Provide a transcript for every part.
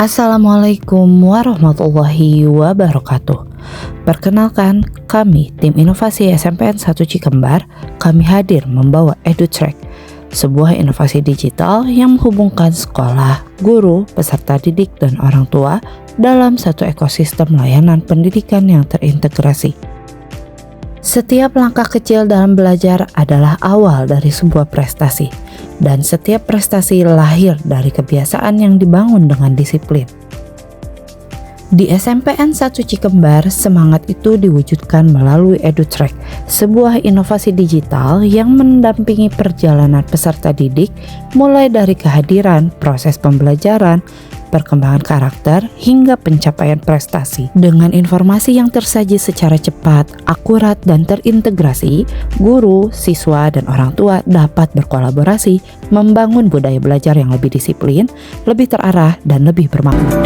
Assalamualaikum warahmatullahi wabarakatuh. Perkenalkan, kami tim inovasi SMPN 1 Cikembar. Kami hadir membawa EduTrack, sebuah inovasi digital yang menghubungkan sekolah, guru, peserta didik, dan orang tua dalam satu ekosistem layanan pendidikan yang terintegrasi. Setiap langkah kecil dalam belajar adalah awal dari sebuah prestasi, dan setiap prestasi lahir dari kebiasaan yang dibangun dengan disiplin. Di SMPN 1 Cikembar, semangat itu diwujudkan melalui EduTrack, sebuah inovasi digital yang mendampingi perjalanan peserta didik mulai dari kehadiran, proses pembelajaran, perkembangan karakter, hingga pencapaian prestasi. Dengan informasi yang tersaji secara cepat, akurat, dan terintegrasi, guru, siswa, dan orang tua dapat berkolaborasi membangun budaya belajar yang lebih disiplin, lebih terarah, dan lebih bermakna.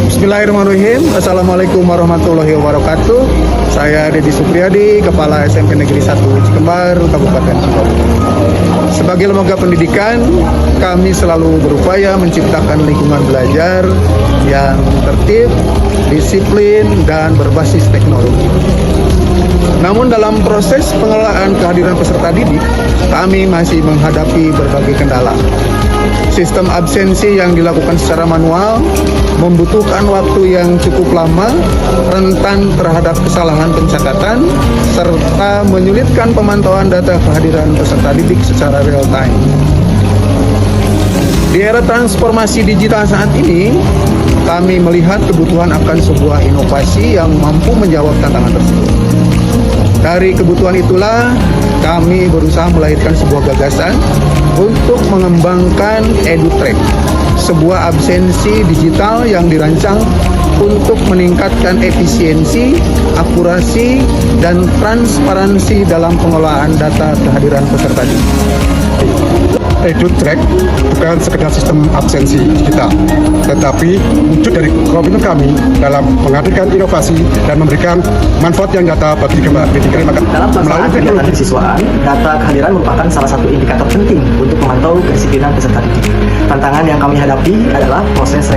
Bismillahirrahmanirrahim. Assalamualaikum warahmatullahi wabarakatuh. Saya Dedi Supriyadi, Kepala SMP Negeri 1 Cikembar, Kabupaten Sukabumi. Sebagai lembaga pendidikan, kami selalu berupaya menciptakan lingkungan belajar yang tertib, disiplin, dan berbasis teknologi. Namun dalam proses pengelolaan kehadiran peserta didik, kami masih menghadapi berbagai kendala. Sistem absensi yang dilakukan secara manual membutuhkan waktu yang cukup lama, rentan terhadap kesalahan pencatatan, serta menyulitkan pemantauan data kehadiran peserta didik secara real time. Di era transformasi digital saat ini, kami melihat kebutuhan akan sebuah inovasi yang mampu menjawab tantangan tersebut. Dari kebutuhan itulah, kami berusaha melahirkan sebuah gagasan untuk mengembangkan EduTrack, sebuah absensi digital yang dirancang untuk meningkatkan efisiensi, akurasi, dan transparansi dalam pengelolaan data kehadiran peserta didik. EduTrack bukan sekedar sistem absensi kita, tetapi wujud dari komitmen kami dalam menghadirkan inovasi dan memberikan manfaat yang nyata bagi pendidikan. Dalam pelaksanaan kegiatan kesiswaan, data kehadiran merupakan salah satu indikator penting untuk memantau kedisiplinan peserta didik. Tantangan yang kami hadapi adalah proses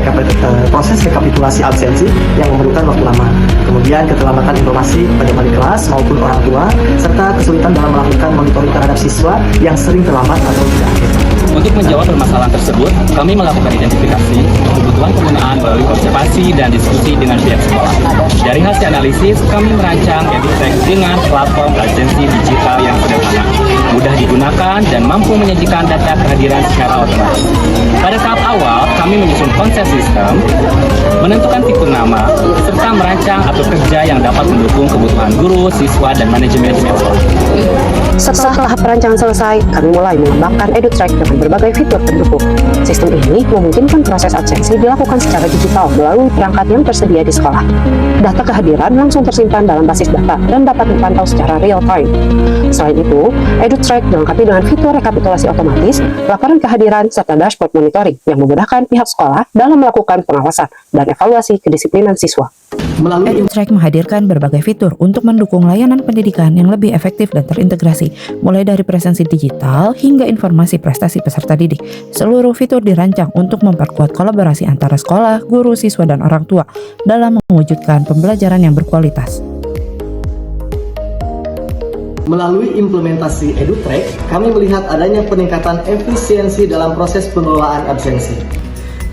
rekapitulasi absensi yang memerlukan waktu lama, kemudian keterlambatan informasi pada wali kelas maupun orang tua, serta kesulitan dalam melakukan monitoring terhadap siswa yang sering terlambat atau tidak hadir. Untuk menjawab permasalahan tersebut, kami melakukan identifikasi kebutuhan penggunaan melalui observasi dan diskusi dengan pihak sekolah. Dari hasil analisis, kami merancang EduTrack dengan platform absensi digital yang sederhana, mudah digunakan, dan mampu menyajikan data kehadiran secara otomatis. Pada tahap awal, kami menyusun konsep sistem, menentukan fitur nama, serta merancang atau kerja yang dapat mendukung kebutuhan guru, siswa, dan manajemen sekolah. Setelah perancangan selesai, kami mulai mengembangkan EduTrack dengan berbagai fitur pendukung. Sistem ini memungkinkan proses absensi dilakukan secara digital melalui perangkat yang tersedia di sekolah. Data kehadiran langsung tersimpan dalam basis data dan dapat dipantau secara real time. Selain itu, EduTrack dilengkapi dengan fitur rekapitulasi otomatis, laporan kehadiran, serta dashboard monitoring yang memudahkan pihak sekolah dalam melakukan pengawasan dan evaluasi kedisiplinan siswa. EduTrack menghadirkan berbagai fitur untuk mendukung layanan pendidikan yang lebih efektif dan terintegrasi, mulai dari presensi digital hingga informasi prestasi peserta didik. Seluruh fitur dirancang untuk memperkuat kolaborasi antara sekolah, guru, siswa, dan orang tua dalam mewujudkan pembelajaran yang berkualitas. Melalui implementasi EduTrack, kami melihat adanya peningkatan efisiensi dalam proses pengelolaan absensi.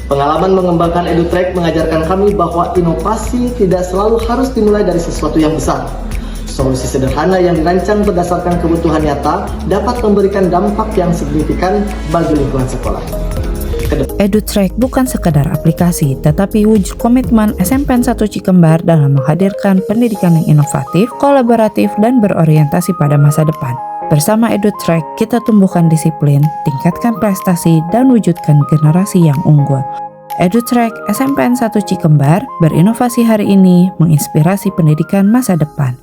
Pengalaman mengembangkan EduTrack mengajarkan kami bahwa inovasi tidak selalu harus dimulai dari sesuatu yang besar. Solusi sederhana yang dirancang berdasarkan kebutuhan nyata dapat memberikan dampak yang signifikan bagi lingkungan sekolah. EduTrack bukan sekadar aplikasi, tetapi wujud komitmen SMPN 1 Cikembar dalam menghadirkan pendidikan yang inovatif, kolaboratif, dan berorientasi pada masa depan. Bersama EduTrack, kita tumbuhkan disiplin, tingkatkan prestasi, dan wujudkan generasi yang unggul. EduTrack SMPN 1 Cikembar berinovasi hari ini, menginspirasi pendidikan masa depan.